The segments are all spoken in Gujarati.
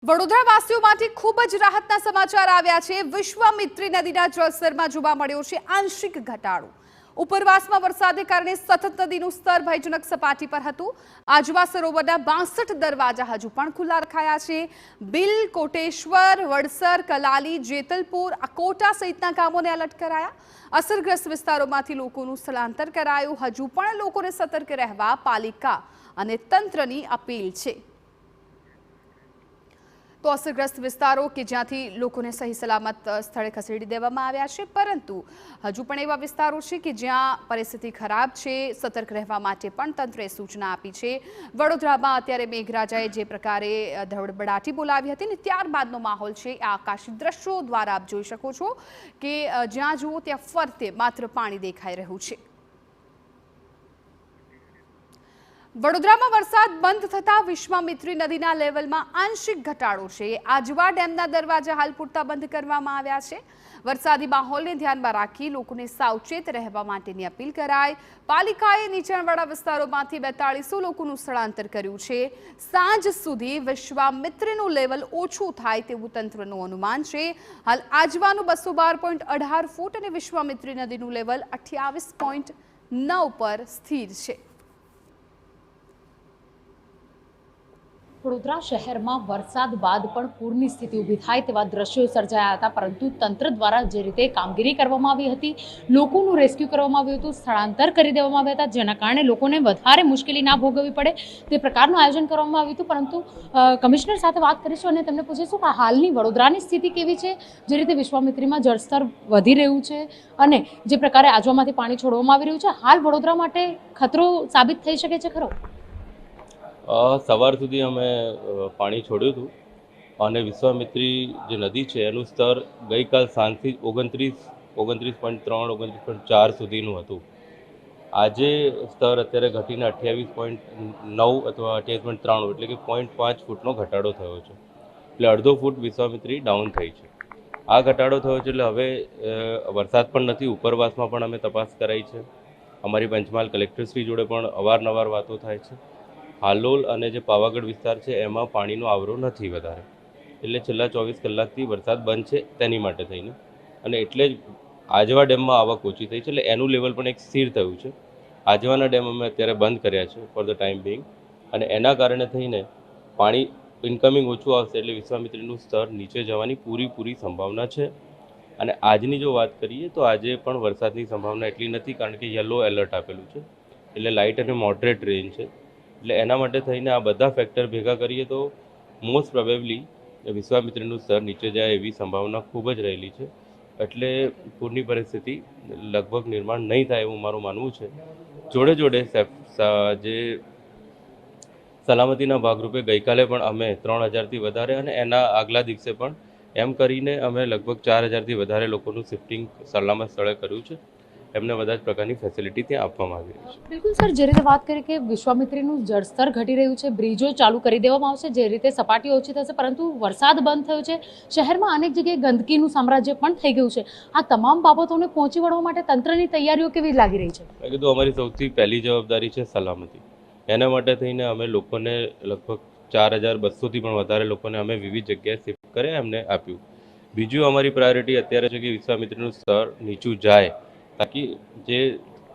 વડોદરાવાસીઓ માટે ખૂબ જ રાહતના સમાચાર આવ્યા છે। વિશ્વામિત્રી નદીના જળસ્તરમાં જોવા મળ્યો છે આંશિક ઘટાડો। ઉપરવાસમાં વરસાદને કારણે સતત નદીનું સ્તર ભયજનક સપાટી પર હતું। આજવા સરોવરના 62 દરવાજા હજુ પણ ખુલ્લા રખાયા છે। બિલ, કોટેશ્વર, વડસર, કલાલી, જેતલપુર, અકોટા સહિતના ગામોને એલર્ટ કરાયા। અસરગ્રસ્ત વિસ્તારોમાંથી લોકોનું સ્થળાંતર કરાયું। હજુ પણ લોકોને સતર્ક રહેવા પાલિકા અને તંત્રની અપીલ છે। તો અસરગ્રસ્ત વિસ્તારો કે જ્યાંથી લોકોને સહી સલામત સ્થળે ખસેડી દેવામાં આવ્યા છે, પરંતુ હજુ પણ એવા વિસ્તારો છે કે જ્યાં પરિસ્થિતિ ખરાબ છે। સતર્ક રહેવા માટે પણ તંત્રએ સૂચના આપી છે। વડોદરામાં અત્યારે મેઘરાજાએ જે પ્રકારે ધડબડાટી બોલાવી હતી ને ત્યારબાદનો માહોલ છે આ આકાશી દ્રશ્યો દ્વારા આપ જોઈ શકો છો કે જ્યાં જુઓ ત્યાં ફરતે માત્ર પાણી દેખાઈ રહ્યું છે। વડોદરામાં વરસાદ બંધ થતા વિશ્વામિત્રી નદીના લેવલમાં આંશિક ઘટાડો છે। આજવા ડેમના દરવાજા હાલ પૂરતા બંધ કરવામાં આવ્યા છે। વરસાદી માહોલને ધ્યાનમાં રાખી લોકોને સાવચેત રહેવા માટેની અપીલ કરાઈ। પાલિકાએ નીચાણવાળા વિસ્તારોમાંથી 4200 લોકોનું સ્થળાંતર કર્યું છે। સાંજ સુધી વિશ્વામિત્રીનું લેવલ ઓછું થાય તેવું તંત્રનું અનુમાન છે। હાલ આજવાનું 212.18 ફૂટ અને વિશ્વામિત્રી નદીનું લેવલ 28.9 પર સ્થિર છે। વડોદરા શહેરમાં વરસાદ બાદ પણ પૂરની સ્થિતિ ઊભી થાય તેવા દ્રશ્યો સર્જાયા હતા, પરંતુ તંત્ર દ્વારા જે રીતે કામગીરી કરવામાં આવી હતી, લોકોનું રેસ્ક્યુ કરવામાં આવ્યું હતું, સ્થળાંતર કરી દેવામાં આવ્યા હતા, જેના કારણે લોકોને વધારે મુશ્કેલી ના ભોગવવી પડે તે પ્રકારનું આયોજન કરવામાં આવ્યું હતું। પરંતુ કમિશનર સાથે વાત કરીશું અને તેમને પૂછીશું કે હાલની વડોદરાની સ્થિતિ કેવી છે, જે રીતે વિશ્વામિત્રીમાં જળસ્તર વધી રહ્યું છે અને જે પ્રકારે આજવામાંથી પાણી છોડવામાં આવી રહ્યું છે, હાલ વડોદરા માટે ખતરો સાબિત થઈ શકે છે ખરો? સવાર સુધી અમે પાણી છોડ્યું હતું અને વિશ્વામિત્રી જે નદી છે એનું સ્તર ગઈકાલ સાંજથી 29.3 29.4 સુધીનું હતું। આજે સ્તર અત્યારે ઘટીને 28.9 અથવા 28.93 એટલે કે 0.5 ફૂટનો ઘટાડો થયો છે। એટલે અડધો ફૂટ વિશ્વામિત્રી ડાઉન થઈ છે। આ ઘટાડો થયો છે એટલે હવે વરસાદ પણ નથી। ઉપરવાસમાં પણ અમે તપાસ કરાઈ છે। અમારી પંચમહાલ કલેક્ટરશ્રી જોડે પણ અવારનવાર વાતો થાય છે। હાલોલ અને જે પાવાગઢ વિસ્તાર છે એમાં પાણીનો આવરો નથી વધારે, એટલે છેલ્લા 24 કલાકથી વરસાદ બંધ છે તેની માટે થઈને, અને એટલે જ આજવા ડેમમાં આવક ઓછી થઈ છે, એટલે એનું લેવલ પણ એક સ્થિર થયું છે। આજવાના ડેમ અમે અત્યારે બંધ કર્યા છે ફોર ધ ટાઈમ બિંગ, અને એના કારણે થઈને પાણી ઇનકમિંગ ઓછું આવશે એટલે વિશ્વામિત્રીનું સ્તર નીચે જવાની પૂરી સંભાવના છે। અને આજની જો વાત કરીએ તો આજે પણ વરસાદની સંભાવના એટલી નથી, કારણ કે યલો એલર્ટ આપેલું છે, એટલે લાઇટ અને મોડરેટ રેન્જ છે। એટલે એના માટે થઈને આ બધા ફેક્ટર ભેગા કરીએ તો મોસ્ટ પ્રોબેબલી વિશ્વામિત્રીનું સ્તર નીચે જાય એવી સંભાવના ખૂબ જ રહેલી છે। એટલે પૂરની પરિસ્થિતિ લગભગ નિર્માણ નહીં થાય એવું મારું માનવું છે। જોડે જે સલામતીના ભાગરૂપે ગઈકાલે પણ અમે 3000થી વધારે અને એના આગલા દિવસે પણ એમ કરીને અમે લગભગ 4000થી વધારે લોકોનું શિફ્ટિંગ સલામત સ્થળે કર્યું છે। એમને બધા જ પ્રકારની ફેસિલિટી ત્યાં આપવામાં આવી રહી છે। બિલકુલ સર, જે રીતે વાત કરી કે વિશ્વામિત્રીનું જળસ્તર ઘટી રહ્યું છે, બ્રિજો ચાલુ કરી દેવામાં આવશે, જે રીતે સપાટી ઓછી થશે, પરંતુ વરસાદ બંધ થયો છે, શહેરમાં અનેક જગ્યાએ ગંદકીનું સામ્રાજ્ય પણ થઈ ગયું છે। આ તમામ બાબતોને પહોંચી વળવા માટે તંત્રની તૈયારીઓ કેવી લાગી રહી છે? મેં કીધું અમારી સૌથી પહેલી જવાબદારી છે સલામતી। એના માટે થઈને અમે લોકોને લગભગ 4200થી પણ વધારે લોકોને અમે વિવિધ જગ્યાએ શિફ્ટ કરે એમને આપ્યું। બીજું અમારી પ્રાયોરિટી અત્યારે છે કે વિશ્વામિત્રીનું સ્તર નીચું જાય, તાકી જે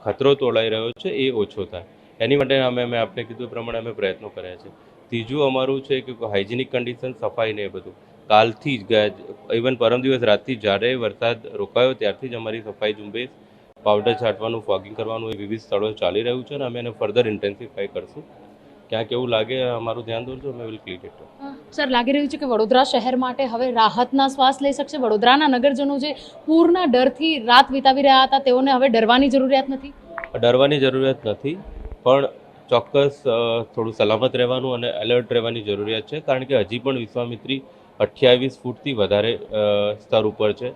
ખતરો તોળાઈ રહ્યો છે એ ઓછો થાય, એની માટે અમે આપને કીધું પ્રમાણે અમે પ્રયત્નો કર્યા છે। ત્રીજું અમારું છે કે હાઇજેનિક કન્ડિશન, સફાઈ ને એ બધું કાલથી જ ઇવન પરમ દિવસ રાતથી જ્યારે વરસાદ રોકાયો ત્યારથી જ અમારી સફાઈ ઝુંબેશ, પાવડર છાંટવાનું, ફોગિંગ કરવાનું એ વિવિધ સ્થળોએ ચાલી રહ્યું છે, અને અમે એને ફર્ધર ઇન્ટેન્સિફાઈ કરશું। ક્યાંક એવું લાગે અમારું ધ્યાન દોરજો, અમે will clean it up. Sir, લાગી રહ્યું છે કે વડોદરા શહેર માટે હવે રાહતના શ્વાસ લઈ શકશે? વડોદરાના નગરજનો જે પૂરના ડરથી રાત વિતાવી રહ્યા હતા, તેઓને હવે ડરવાની જરૂરિયાત નથી? ડરવાની જરૂરિયાત નથી, પણ ચોક્કસ થોડું સલામત રહેવાનું અને એલર્ટ રહેવાની જરૂરિયાત છે, કારણ કે હજી પણ વિશ્વામિત્રી 28 ફૂટથી વધારે સ્તર ઉપર છે।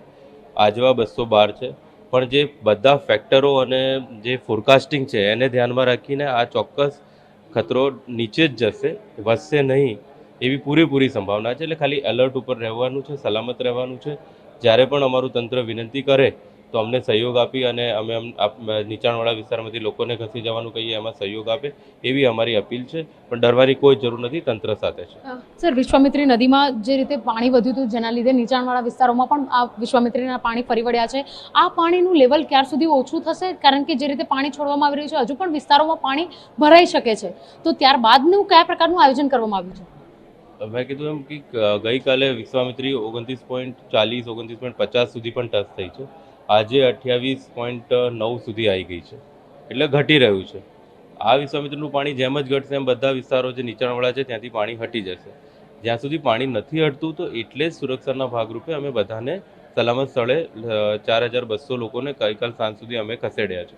આજવા 212 છે, પણ જે બધા ફેક્ટરો અને જે ફોરકાસ્ટિંગ છે એને ધ્યાનમાં રાખીને આ ચોક્કસ ખતરો નીચે જ જશે, વધશે નહીં એવી પૂરેપૂરી સંભાવના છે। એટલે ખાલી એલર્ટ ઉપર રહેવાનું છે, સલામત રહેવાનું છે। જ્યારે પણ અમારું તંત્ર વિનંતી કરે તો અમને સહયોગ આપી અને અમે નીચાણવાળા વિસ્તારમાંથી લોકોને ખસી જવાનું કહીએ એમાં સહયોગ આપે એવી અમારી અપીલ છે. પણ ડરવાની કોઈ જરૂર નથી, તંત્ર સાથે છે. સર, વિશ્વામિત્રી નદીમાં જે રીતે પાણી વધ્યું હતું જેના લીધે નીચાણવાળા વિસ્તારોમાં પણ આ વિશ્વામિત્રીના પાણી ફરી વળ્યા છે. આ પાણીનું લેવલ ક્યાર સુધી ઓછું થશે? કારણ કે જે રીતે પાણી છોડવામાં આવી રહ્યું છે હજુ પણ વિસ્તારોમાં પાણી ભરાઈ શકે છે, તો ત્યારબાદનું કયા પ્રકારનું આયોજન કરવામાં આવ્યું છે? મેં કીધું એમ કે ગઈકાલે વિશ્વામિત્રી 29.40 29.50 સુધી પણ ટચ થઈ છે. આજે 28.9 સુધી આવી ગઈ છે, એટલે ઘટી રહ્યું છે. આ વિશ્વામિત્રીનું પાણી જેમ જ ઘટશે એમ બધા વિસ્તારો જે નીચાણવાળા છે ત્યાંથી પાણી હટી જશે. જ્યાં સુધી પાણી નથી હટતું તો એટલે જ સુરક્ષાના ભાગરૂપે અમે બધાને સલામત સ્થળે 4200 લોકોને ગઈકાલ સાંજ સુધી અમે ખસેડ્યા છે.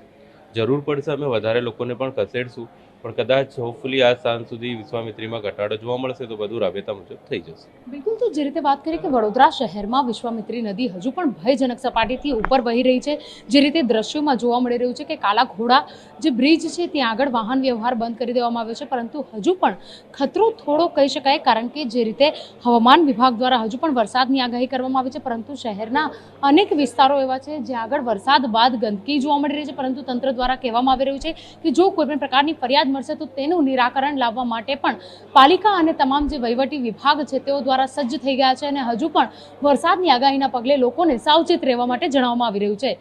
જરૂર પડશે અમે વધારે લોકોને પણ ખસેડશું, પણ કદાચ હોપફુલી આજ સાંજ સુધી વિશ્વામિત્રીમાં ઘટાડો જોવા મળશે તો બધું રાબેતા મુજબ થઈ જશે. બિલકુલ. તો જે રીતે વાત કરીએ કે વડોદરા શહેરમાં વિશ્વામિત્રી નદી હજુ પણ ભયજનક સપાટીથી ઉપર વહી રહી છે. જે રીતે દ્રશ્યોમાં જોવા મળી રહ્યું છે કે કાલા ઘોડા જે બ્રિજ છે ત્યાં આગળ વાહન વ્યવહાર બંધ કરી દેવામાં આવ્યો છે, પરંતુ હજુ પણ ખતરો થોડો કહી શકાય, કારણ કે જે રીતે હવામાન વિભાગ દ્વારા હજુ પણ વરસાદની આગાહી કરવામાં આવી છે, પરંતુ શહેરના અનેક વિસ્તારો એવા છે જ્યાં આગળ વરસાદ બાદ ગંદકી જોવા મળી રહી છે, પરંતુ તંત્ર દ્વારા કહેવામાં આવી રહ્યું છે કે જો કોઈ પણ પ્રકારની ફરિયાદ મળશે તો તેનું નિરાકરણ લાવવા માટે પણ પાલિકા અને તમામ જે વહીવટી વિભાગ છે તેઓ દ્વારા સજ્જ થઈ ગયા છે અને હજુ પણ વરસાદની આગાહીના પગલે લોકોને સાવચેત રહેવા માટે જણાવવામાં આવી રહ્યું છે.